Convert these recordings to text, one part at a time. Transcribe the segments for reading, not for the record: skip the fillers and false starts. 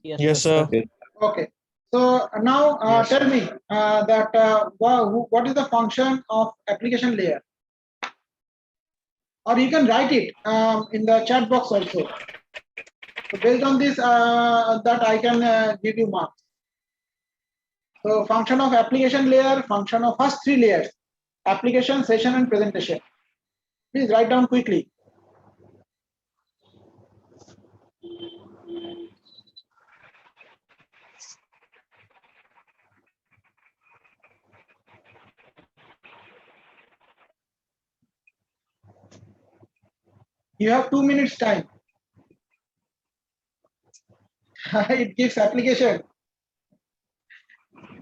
Yes, sir. Okay. So now Yes, tell sir. me that what is the function of application layer? Or you can write it in the chat box also. So based on this, that I can give you marks. So function of application layer, function of first three layers, application, session, and presentation. Please write down quickly. You have 2 minutes time. It gives application.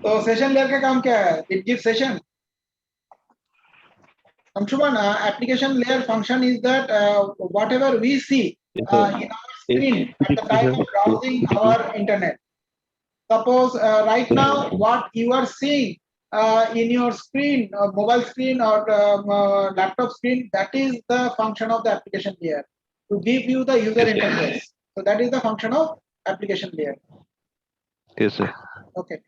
तो session layer का काम क्या है? It gives session. Anshuman, application layer function is that whatever we see in our screen at the time of browsing our internet. Suppose right now what you are seeing in your screen, mobile screen or laptop screen, that is the function of the application layer to give you the user interface. So that is the function of application layer. Yes, sir. Okay.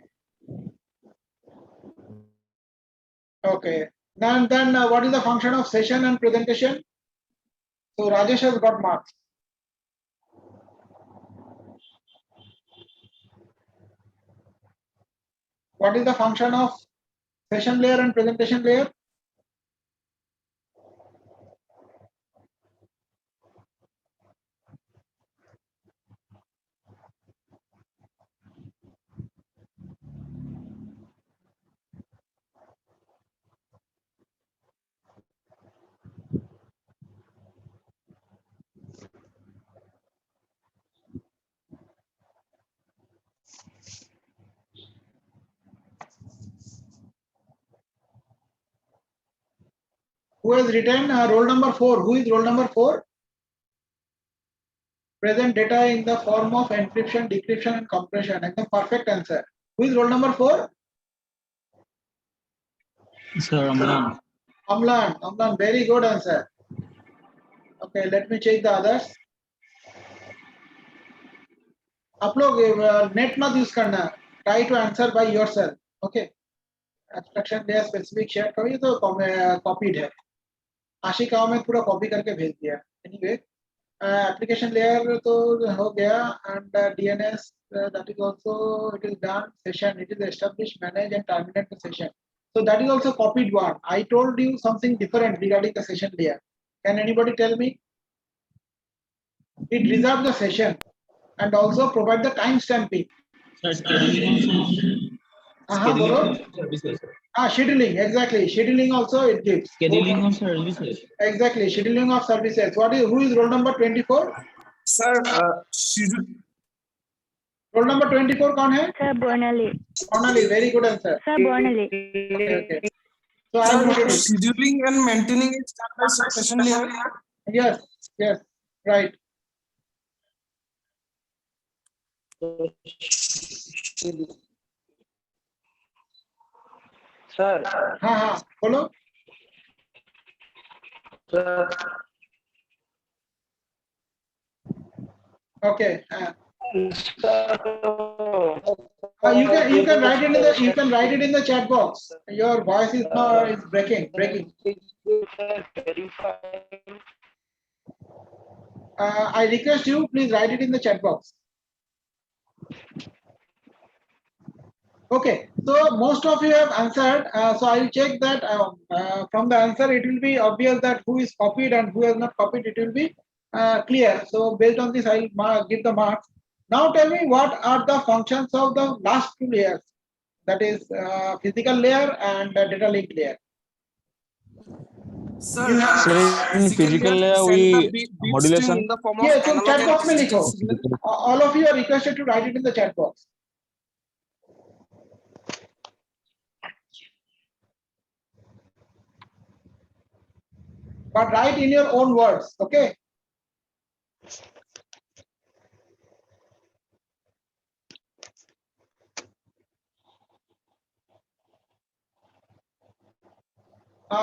Okay. Then what is the function of session and presentation? So Rajesh has got marks. What is the function of session layer and presentation layer? Who has written roll number 4? Who is roll number 4? Present data in the form of encryption, decryption, and compression. Ekdam perfect answer. Who is roll number 4? Sir, Amlan. Amlan, very good answer. Okay, let me check the others. आप लोग net मत use करना, try to answer by yourself. Okay, abstraction layer specific share करिए तो copied है. आशिक अहमद पूरा copy करके भेज दिया. एनीवे, एप्लीकेशन लेयर तो हो गया and DNS that is also it is done. Session, it is established, manage and terminate the session. So that is also copied one. I told you something different regarding the session layer. Can anybody tell me? It reserves the session and also provide the time stamping. Sir, scheduling also. Scheduling services. Scheduling, exactly. Scheduling also it gives. Scheduling of services. Exactly, scheduling of services. Who is roll number 24? Sir, Roll number 24 कौन है? Sir, Bernally. Bernally, very good answer. Sir, Bernally. Okay. So I am noted it. scheduling and maintaining it by session layer. Yes, right. Sir. हाँ, बोलो. Sir. Okay. You can write it in the chat box. Your voice is not is breaking. I request you, please write it in the chat box. Okay, so most of you have answered. So I will check that from the answer it will be obvious that who is copied and who has not copied. It will be clear. So based on this, I will give the marks. Now tell me what are the functions of the last two layers, that is physical layer and data link layer. Sir, in physical layer we modulation. in the form of Yeah, so analog chat and box में digital लिखो. signal. All of you are requested to write it in the chat box. But write in your own words, okay?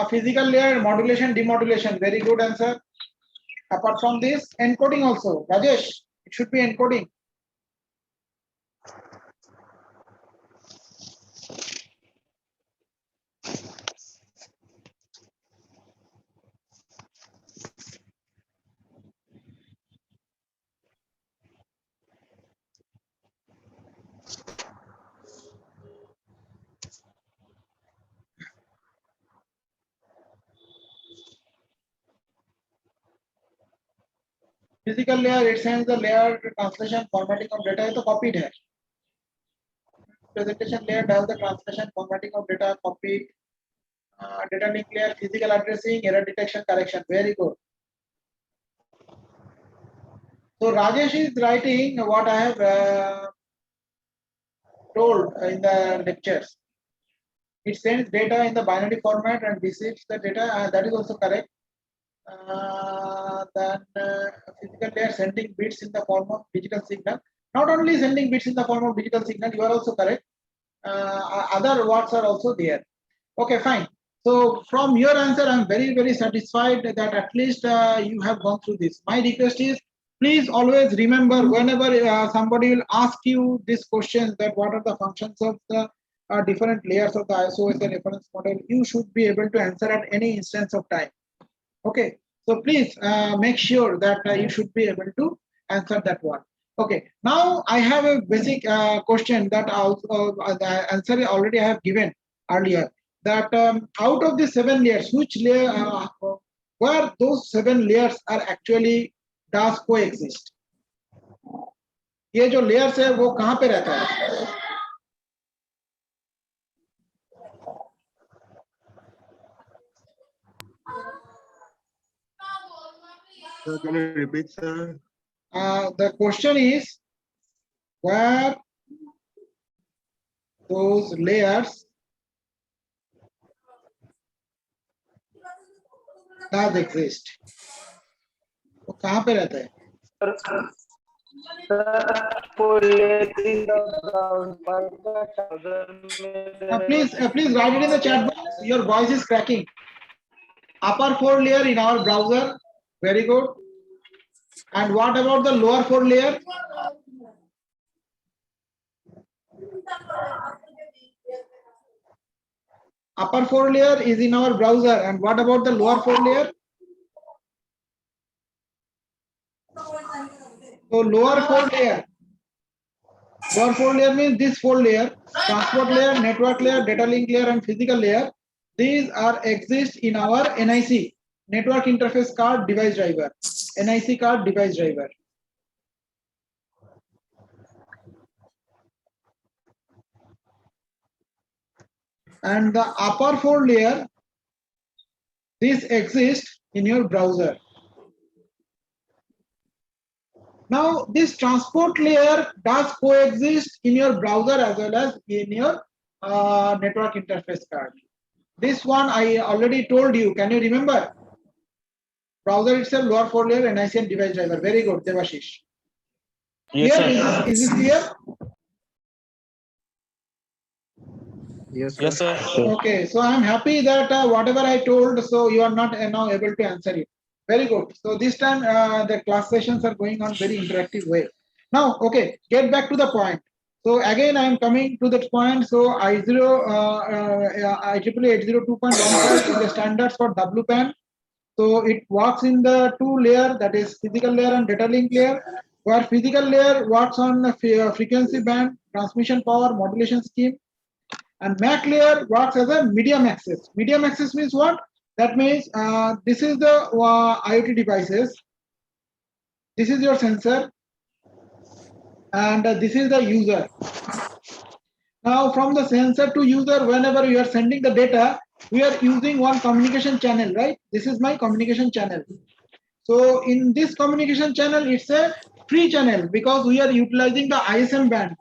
Physical layer, modulation, demodulation, very good answer. Apart from this, encoding also. Rajesh, it should be encoding. Physical layer, it sends the layer translation formatting of data, ये तो copied है. Presentation layer does the translation formatting of data, copied. Data link layer, physical addressing, error detection, correction. Very good. So Rajesh is writing what I have told in the lectures. It sends data in the binary format and receives the data. That is also correct. Then physical layer sending bits in the form of digital signal. Not only sending bits in the form of digital signal, you are also correct. Other words are also there. Okay, fine. So from your answer, I'm very satisfied that at least you have gone through this. My request is, please always remember whenever somebody will ask you this question, that what are the functions of the different layers of the ISO as a reference model, you should be able to answer at any instance of time. Okay, so please make sure that you should be able to answer that one. Okay, now I have a basic question that the answer already I have given earlier. That out of the 7 layers, which layer, where those 7 layers are actually does coexist? ये जो layers है वो कहाँ पे रहता है? So can you repeat, sir? The question is where those layers does exist. वो कहाँ पे रहता है? Please write it in the chat box. Your voice is cracking. Upper 4 layer in our browser. Very good. And what about the lower 4 layer? Upper 4 layer is in our browser. And what about the lower 4 layer? So lower 4 layer. Lower 4 layer means this 4 layer: transport layer, network layer, data link layer, and physical layer. These are exist in our NIC, network interface card device driver. NIC card device driver. And the upper 4 layer, this exists in your browser. Now this transport layer does coexist in your browser as well as in your network interface card. This one I already told you. Can you remember? Browser itself, lower 4 layer, NIC and device driver. Very good, Devashish. Yes, Here, sir. is this clear? Yes, Yes, sir. Okay, so I'm happy that whatever I told, so you are not now able to answer it. Very good. So this time the class sessions are going on very interactive way. Now, okay, get back to the point. So again, I am coming to that point. So IEEE 802.15 is the standards for WPAN. So it works in the 2 layer, that is physical layer and data link layer, where physical layer works on the frequency band, transmission power, modulation scheme, and MAC layer works as a medium access. Medium access means what? That means this is the IoT devices. This is your sensor, and this is the user. Now, from the sensor to user, whenever you are sending the data, we are using one communication channel, right? This is my communication channel. So in this communication channel, it's a free channel because we are utilizing the ISM band,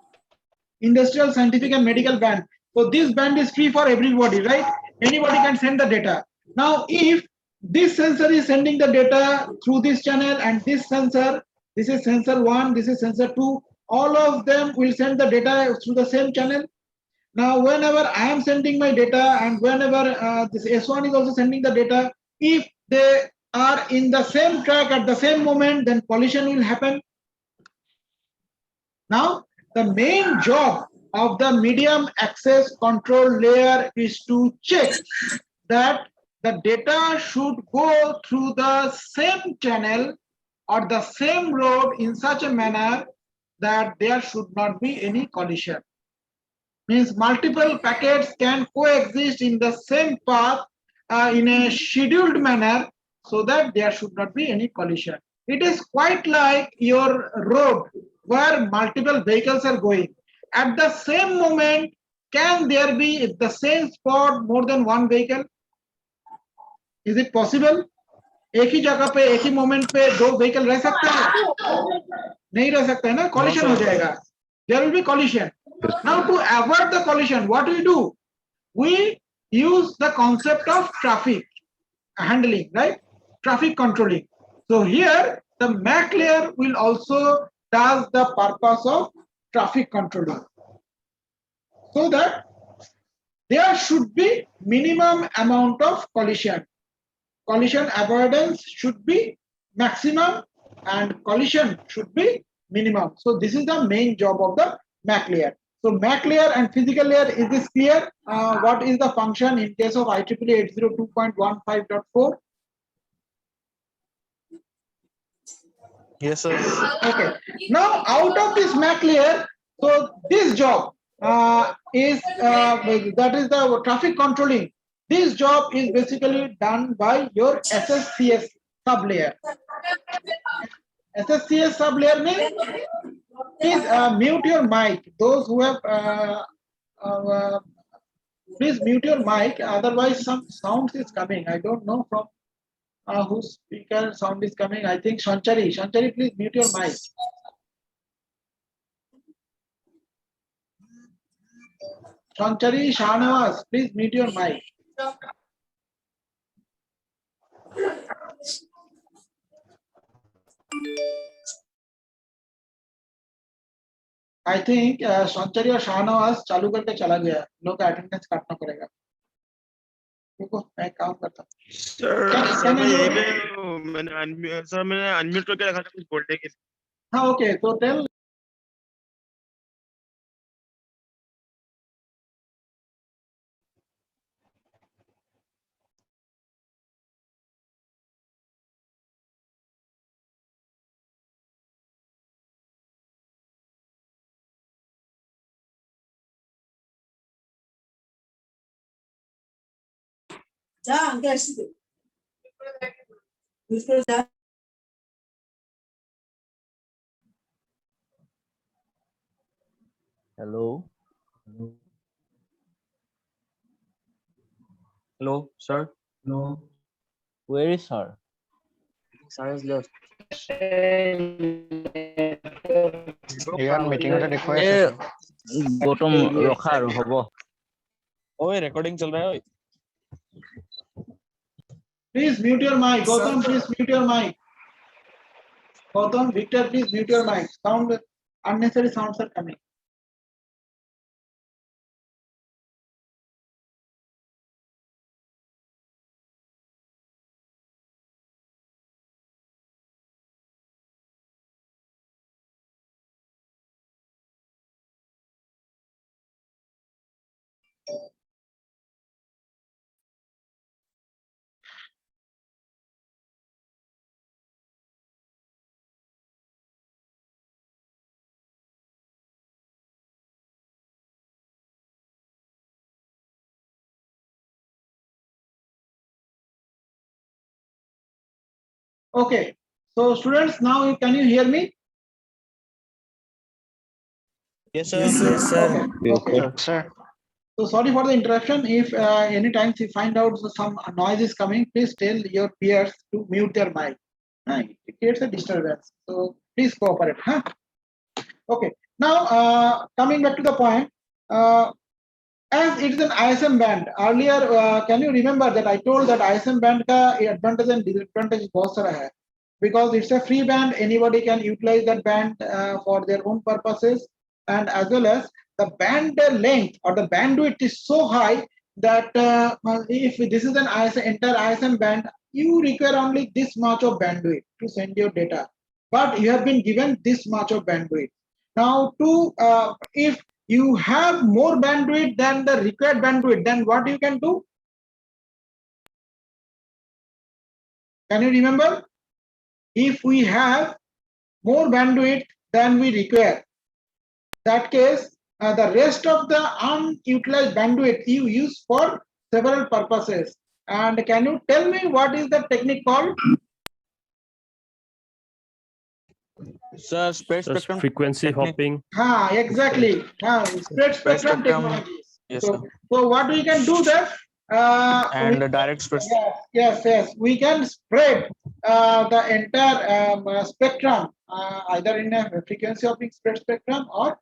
industrial, scientific, and medical band. So this band is free for everybody, right? Anybody can send the data. Now, if this sensor is sending the data through this channel, and this sensor, this is sensor 1, this is sensor 2, all of them will send the data through the same channel. Now, whenever I am sending my data, and whenever this S1 is also sending the data, if they are in the same track at the same moment, then collision will happen. Now, the main job of the medium access control layer is to check that the data should go through the same channel or the same road in such a manner that there should not be any collision. Means multiple packets can coexist in the same path in a scheduled manner so that there should not be any collision. It is quite like your road where multiple vehicles are going. At the same moment, can there be at the same spot more than one vehicle? Is it possible? एक ही जगह पे एक ही moment पे दो vehicle रह सकते हैं? नहीं रह सकते हैं ना, collision हो जाएगा. There will be collision. Now to avoid the collision, what do? We use the concept of traffic handling, right? Traffic controlling. So here the MAC layer will also does the purpose of traffic controlling, so that there should be minimum amount of collision. Collision avoidance should be maximum and collision should be minimum. So this is the main job of the MAC layer. So MAC layer and physical layer, is this clear? What is the function in case of IEEE 802.15.4? Yes, sir. Okay. Now out of this MAC layer, so this job is that is the traffic controlling. This job is basically done by your SSCS sublayer. SSCS sublayer means, please mute your mic. Those who have please mute your mic. Otherwise, some sound is coming. I don't know from whose speaker sound is coming. I think Shanchari. Shanchari, please mute your mic. Shanchari, Shahnawaz, please mute your mic. I think Shanchari और शाहनवाज चालू करके चला गया. लोग का attendance काटना पड़ेगा. देखो मैं काम करता हूँ. सर मैं यही पे मैंने अनम्यूट करके रखा था कुछ बोलने के लिए. हाँ ओके तो टेल. जा अंदर ऐसे दे उसको जा Hello. Hello, sir. No. Where is sir? Sir is left. Gautam ৰখা আৰু হ'ব. ওই ৰেকৰ্ডিং চল रहा है. Please mute your mic. Gautam, please mute your mic. Gautam, Victor, please mute your mic. Sound unnecessary sounds are coming. Okay, so students, now can you hear me? Yes, sir. Yes, sir. Okay. sir. So sorry for the interruption. If anytime you find out some noise is coming, please tell your peers to mute their mic. It creates a disturbance. So please cooperate. Huh? Okay. Now coming back to the point, as it is an ISM band. Earlier, can you remember that I told that ISM band ka advantage and disadvantage बहुत सारा है, because it's a free band. Anybody can utilize that band for their own purposes, and as well as the band length or the bandwidth is so high that if this is an entire ISM band, you require only this much of bandwidth to send your data, but you have been given this much of bandwidth. Now, if you have more bandwidth than the required bandwidth, then what you can do? Can you remember? If we have more bandwidth than we require, that case, the rest of the unutilized bandwidth you use for several purposes. And can you tell me what is the technique called? Sir, spread Just spectrum. frequency technique. hopping. Exactly. Spread spectrum spectrum. technology. Yes, So, sir. so what we can do that? And the direct spread. Yes. We can spread the entire spectrum either in a frequency hopping spread spectrum or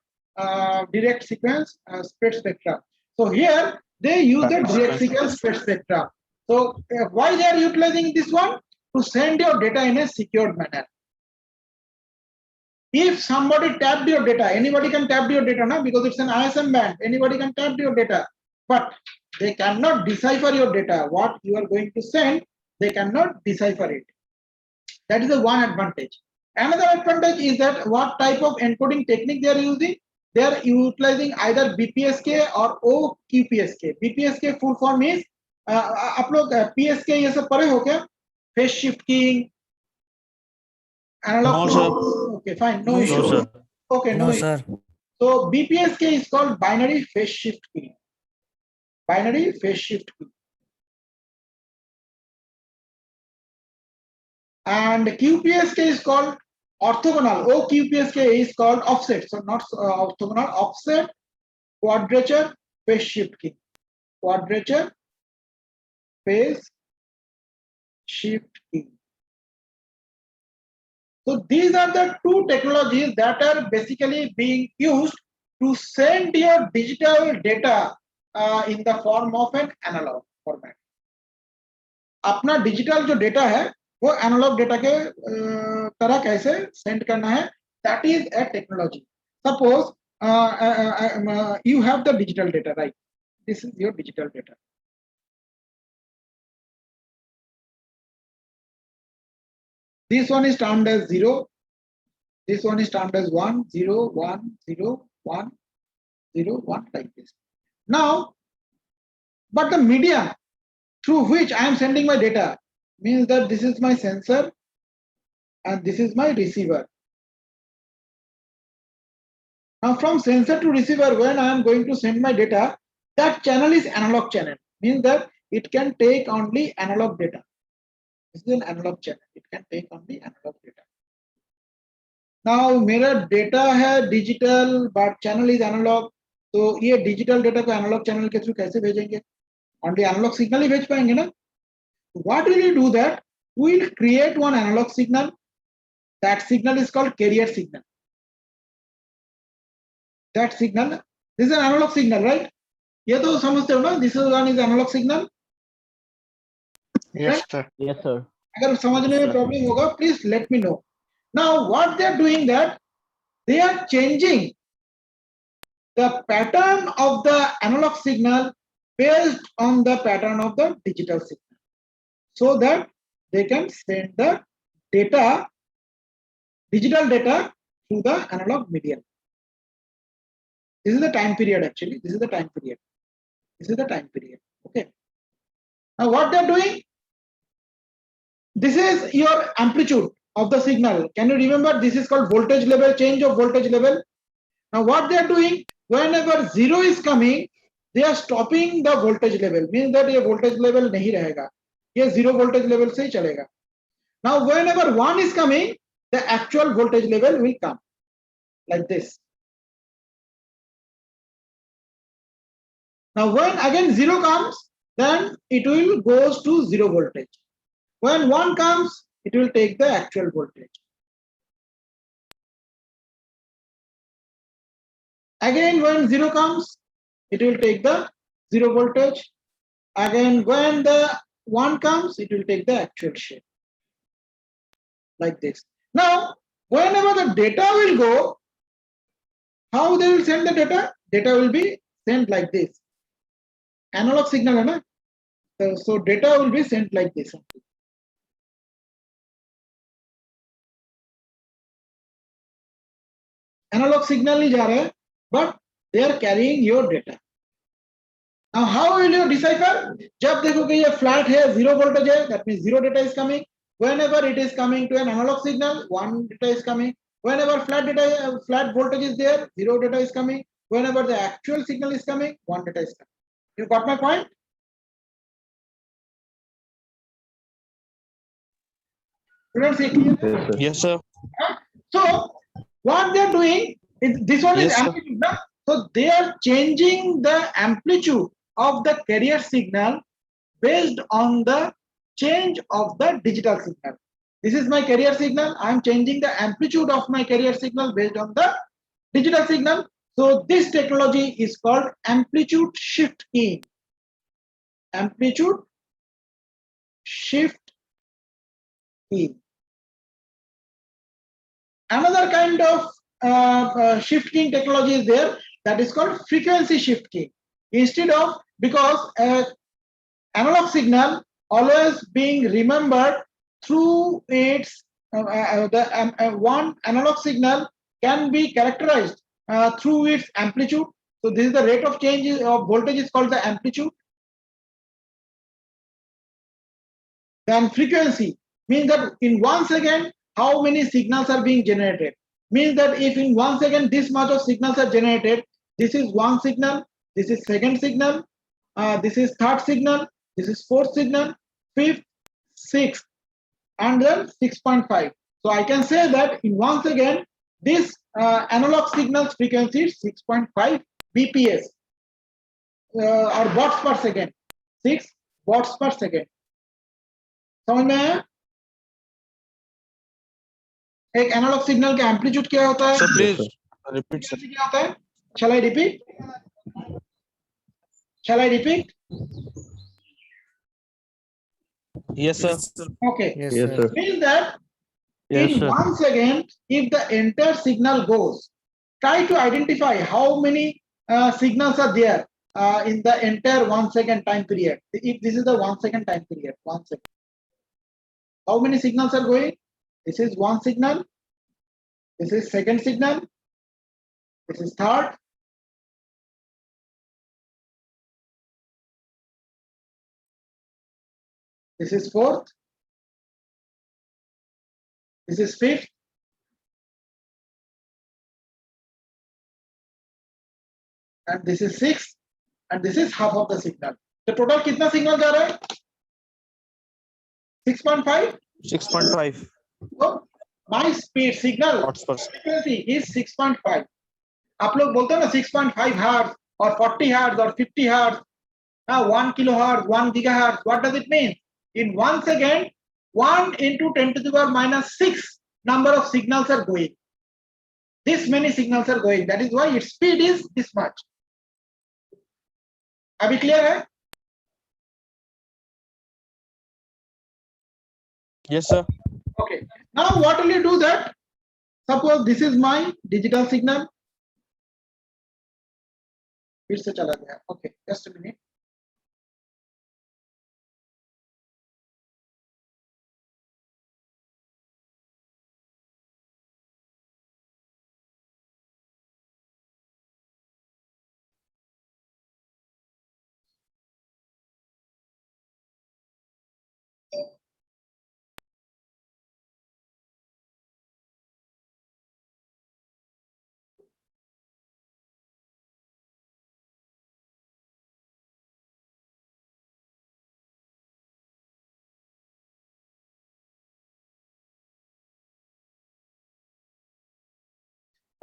direct sequence spread spectrum. So here they use the direct sequence spread spectrum. So why they are utilizing this one? To send your data in a secured manner. If somebody tapped your data, anybody can tap your data now because it's an ISM band. Anybody can tap your data, but they cannot decipher your data. What you are going to send, they cannot decipher it. That is the one advantage. Another advantage is that what type of encoding technique they are using. They are utilizing either BPSK or OQPSK. BPSK full form is आप लोग PSK ये सब पढ़े हो क्या? Phase shift keying, analog. No, sir. Okay, fine. No No, issue. sir. Okay, no, sir. So BPSK is called binary phase shift key. Binary phase shift key. And QPSK is called orthogonal. OQPSK is called offset. So not orthogonal, offset, quadrature, phase shift key. Quadrature, phase shift key. So these are the two technologies that are basically being used to send your digital data in the form of an analog format. अपना digital जो data है वो analog data के तरह कैसे send करना है, that is a technology. Suppose you have the digital data, right? This is your digital data. This one is termed as 0. This one is termed as 1, 0, 1, 0, 1, 0, 1, like this. Now, but the medium through which I am sending my data means that this is my sensor and this is my receiver. Now, from sensor to receiver, when I am going to send my data, that channel is analog channel, means that it can take only analog data. This is an analog channel. It can take only analog data. Now, मेरा data है digital, but channel is analog. तो ये digital data को analog channel के through कैसे भेजेंगे? Only analog signal ही भेज पाएंगे ना? What will you do that? We will create one analog signal. That signal is called carrier signal. That signal, this is an analog signal, right? ये तो समझते हो ना? This is one is analog signal. Yes, sir. Yes, sir. अगर समझने में problem होगा, please let me know. Now, what they are doing that they are changing the pattern of the analog signal based on the pattern of the digital signal, so that they can send the data, digital data, through the analog medium. This is the time period actually. This is the time period. This is the time period. Okay. Now what they are doing? This is your amplitude of the signal. Can you remember? This is called voltage level, change of voltage level. Now what they are doing? Whenever 0 is coming, they are stopping the voltage level. Means that ये voltage level नहीं रहेगा. ये 0 voltage level से ही चलेगा. Now whenever 1 is coming, the actual voltage level will come like this. Now when again 0 comes, then it will goes to 0 voltage. When 1 comes, it will take the actual voltage. Again when 0 comes, it will take the 0 voltage. Again when the 1 comes, it will take the actual shape. Like this. Now whenever the data will go, how they will send the data? Data will be sent like this. Analog signal है ना? So data will be sent like this. Analog signal नहीं जा रहा है, but they are carrying your data. Now how will you decipher? जब देखो कि ये flat है, 0 voltage है, that means 0 data is coming. Whenever it is coming to an analog signal, 1 data is coming. Whenever flat voltage is there, 0 data is coming. Whenever the actual signal is coming, 1 data is coming. You got my point? Students, Yes, sir. Yes, sir. So What they are doing is this one is Yes, sir. amplitude, na? So they are changing the amplitude of the carrier signal based on the change of the digital signal. This is my carrier signal. I am changing the amplitude of my carrier signal based on the digital signal. So this technology is called amplitude shift keying. Amplitude shift keying. Another kind of shift keying technology is there, that is called frequency shift keying. Instead of, because analog signal always being remembered through its one analog signal can be characterized through its amplitude. So this is the rate of change of voltage is called the amplitude. Then frequency means that in 1 second how many signals are being generated. Means that if in 1 second this much of signals are generated, this is one signal, this is second signal, this is third signal, this is fourth signal, fifth, sixth, and then 6.5. So I can say that in 1 second this analog signal's frequency is 6.5 BPS or watts per second. 6 watts per second. समझ में आया? एक analogue signal का amplitude क्या होता है? Sir, please repeat, sir. क्या होता है? Shall I repeat? Shall I repeat? Yes, sir. Okay. Yes, sir. Means that Yes, in sir. 1 second, if the entire signal goes, try to identify how many signals are there in the entire 1 second time period. If this is the 1 second time period, 1 second. How many signals are going? This is one signal. This is second signal. This is third. This is fourth. This is fifth. And this is sixth. And this is half of the signal. The total कितना signal जा रहा है? 6.5. 6.5 So my speed signal watts per second. frequency is 6.5. आप लोग बोलते हो ना 6.5 hertz or 40 hertz or 50 hertz, 1 kilohertz, 1 gigahertz. What does it mean? In 1 second, 1 into 10 to the power minus 6 number of signals are going. This many signals are going. That is why its speed is this much. अभी clear है? Yes, sir. Okay. Now what will you do that? Suppose this is my digital signal. फिर से चला गया. Okay, just a minute.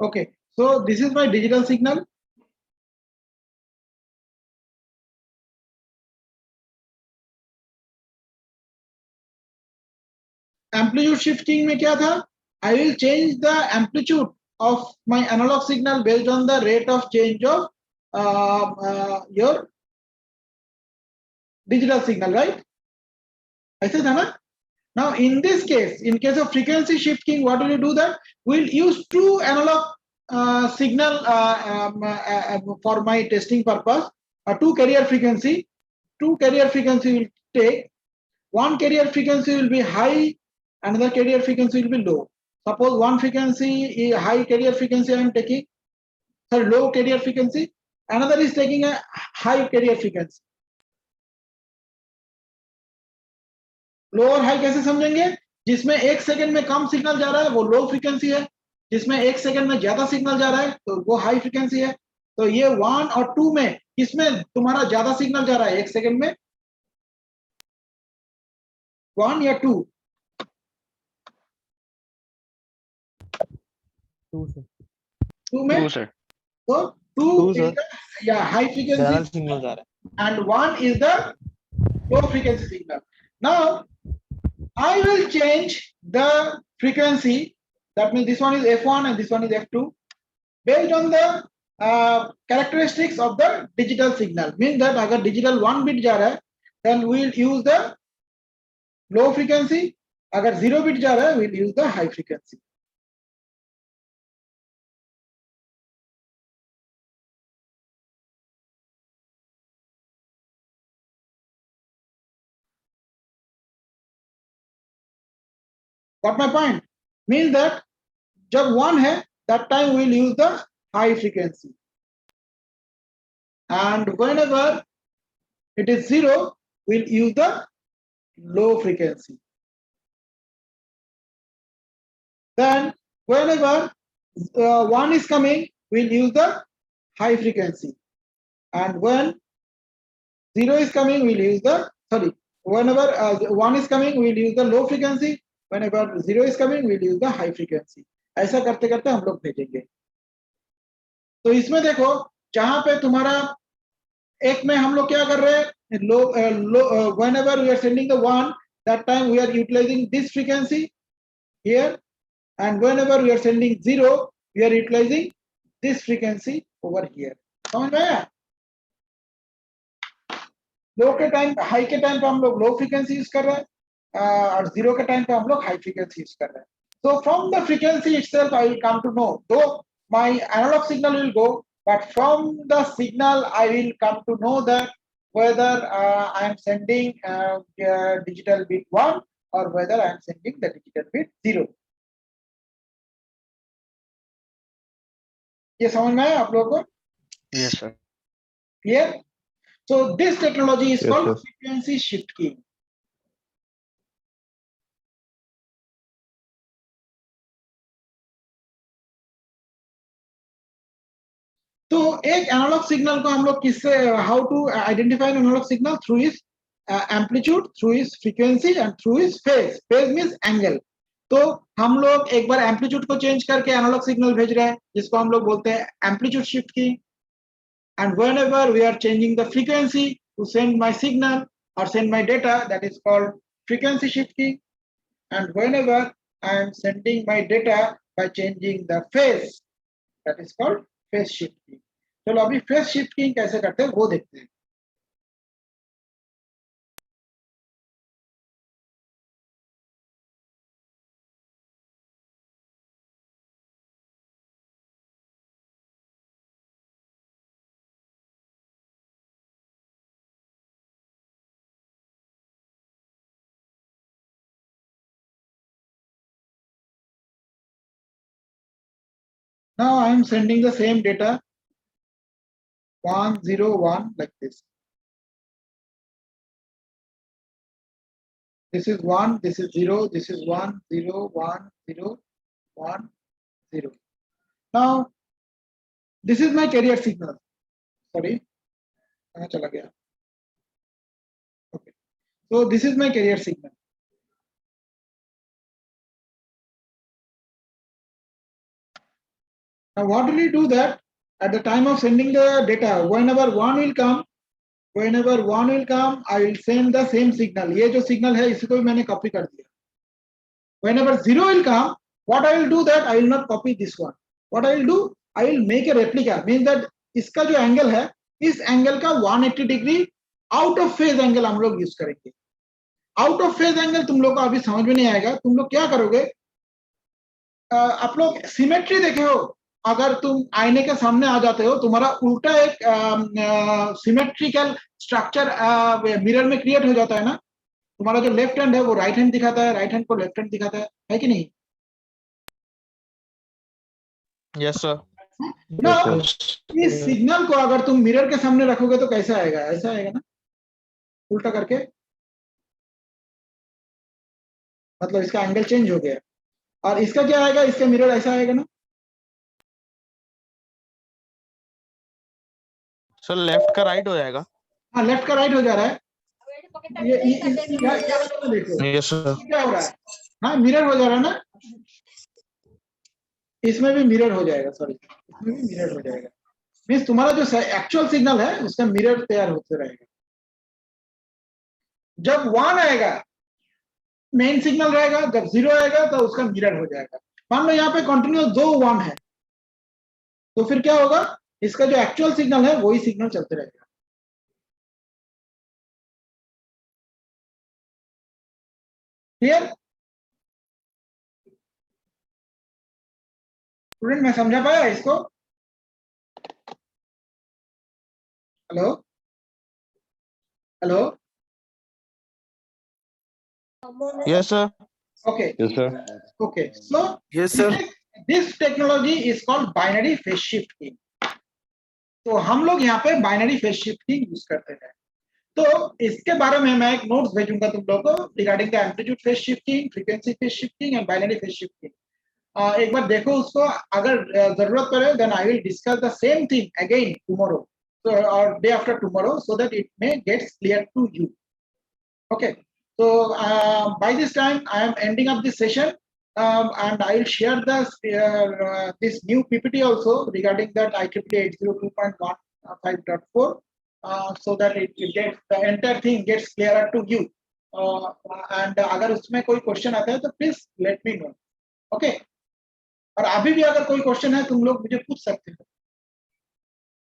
Okay, so this is my digital signal. Amplitude shifting में क्या था? I will change the amplitude of my analog signal based on the rate of change of your digital signal, right? ऐसे था ना? Now in this case, in case of frequency shifting, what will you do that? We'll use two analog signal for my testing purpose. Two carrier frequency will take. One carrier frequency will be high, another carrier frequency will be low. Suppose one frequency, high carrier frequency I am taking, sorry, low carrier frequency, another is taking a high carrier frequency. लो और high कैसे समझेंगे? जिसमें 1 second में कम signal जा रहा है वो low frequency है, जिसमें 1 सेकंड में ज्यादा सिग्नल जा रहा है तो वो हाई फ्रीक्वेंसी है. तो ये 1 और 2 में किसमें तुम्हारा ज्यादा सिग्नल जा रहा है 1 सेकंड में? 1 या 2? टू में Two, sir. तो टू Two, इज sir. या हाई Channel फ्रीक्वेंसी signal जा रहा है. and one is the low frequency signal. Now I will change the frequency. That means this one is F1 and this one is F2 based on the characteristics of the digital signal. Means that अगर digital 1 bit जा रहा है then we will use the low frequency. अगर 0 bit जा रहा है we will use the high frequency. Got my point? Means that जब 1 है that time we will use the high frequency, and whenever it is 0 we will use the low frequency. Then whenever 1 is coming we will use the high frequency, and when 0 is coming we will use the whenever 1 is coming we will use the low frequency, whenever 0 is coming we will use the high frequency. ऐसा करते करते हम लोग भेजेंगे. तो इसमें देखो जहां पे तुम्हारा एक में हम लोग क्या कर रहे हैं, whenever we are sending the 1 that time we are utilizing this frequency here, and whenever we are sending 0 we are utilizing this frequency over here. समझ में आया? लो के टाइम हाई के टाइम पे हम लोग लो फ्रीक्वेंसी यूज कर रहे हैं और 0 के टाइम पे हम लोग हाई फ्रीक्वेंसी यूज कर रहे हैं. So from the frequency itself I will come to know, though my analog signal will go, but from the signal I will come to know that whether I am sending digital bit 1 or whether I am sending the digital bit 0. ये समझ में आया आप लोगों को? Yes, sir. Clear? So this technology is Yes, called sir. frequency shift keying. तो एक analogue signal को हम लोग किससे how to identify analog signal through is amplitude, through is frequency and through is phase. Phase means angle. तो हम लोग एक बार एम्पलीट्यूड को चेंज करके एनालॉग सिग्नल भेज रहे हैं जिसको हम लोग बोलते हैं amplitude shift key. And whenever we are changing the frequency to send my signal और send my data, that is called frequency shift key. And whenever I am sending my data by changing the phase, that is called phase shift की. चलो अभी phase shift की कैसे करते हैं वो देखते हैं. Now I am sending the same data 1 0 1 like this. This is 1, this is 0, this is 1 0 1 0 1 0. Now this is my carrier signal. Sorry, कहाँ चला गया? Okay, so this is my carrier signal. Now what will you do that at the time of sending the data, whenever 1 will come, I will send the same signal. ये जो signal है इसको भी मैंने copy कर दिया. Whenever 0 will come, what I will do that I will not copy this one. What I will do, I will make a replica. Means that इसका जो angle है, इस angle का 180 degree out of phase angle हम लोग use करेंगे. Out of phase angle तुम लोग को अभी समझ में नहीं आएगा. तुम लोग क्या करोगे? आप लोग symmetry देखे हो? अगर तुम आईने के सामने आ जाते हो, तुम्हारा उल्टा एक सिमेट्रिकल स्ट्रक्चर मिरर में क्रिएट हो जाता है ना. तुम्हारा जो लेफ्ट हैंड है वो राइट हैंड दिखाता है, राइट हैंड को लेफ्ट हैंड दिखाता है कि नहीं? Yes, sir. Now, Yes, इस सिग्नल को अगर तुम मिरर के सामने रखोगे तो कैसा आएगा? ऐसा आएगा ना, उल्टा करके. मतलब इसका एंगल चेंज हो गया. और इसका क्या आएगा? इसका मिरर ऐसा आएगा ना. सर लेफ्ट का राइट हो जाएगा. हाँ, लेफ्ट का राइट हो जा रहा है. देखो Yes, sir. क्या हो रहा है? हाँ, मिरर हो जा रहा है ना. इसमें भी मिरर हो जाएगा, सॉरी इसमें भी मिरर हो जाएगा। मीन्स तुम्हारा जो एक्चुअल सिग्नल है उसका मिरर तैयार होते रहेगा। जब 1 आएगा मेन सिग्नल रहेगा, जब 0 आएगा तो उसका मिरर हो जाएगा। मान लो यहाँ पे कंटिन्यूस 2 1 है, तो फिर क्या होगा, इसका जो एक्चुअल सिग्नल है वही सिग्नल चलते रहेगा। क्लियर स्टूडेंट, मैं समझा पाया इसको? Hello hello, Yes, sir. okay, Yes, sir. okay, so Yes, sir. this technology is called binary phase shift keying। तो हम लोग यहाँ पे binary phase shift keying use करते हैं। तो इसके बारे में मैं एक नोट्स भेजूंगा तुम लोगों को regarding the amplitude phase shifting, frequency phase shifting and binary phase shifting. एक बार देखो उसको, अगर जरूरत पड़े then I will discuss the same thing again tomorrow और day after tomorrow, so that it may gets clear to you. Okay, so by this time I am ending up this session, and I will share this new PPT also regarding that IEEE 802.15.4, so that it gets the entire thing gets clearer to you, and अगर उसमें कोई question आता है तो please let me know. Okay, और अभी भी अगर कोई क्वेश्चन है तुम लोग मुझे पूछ सकते हो।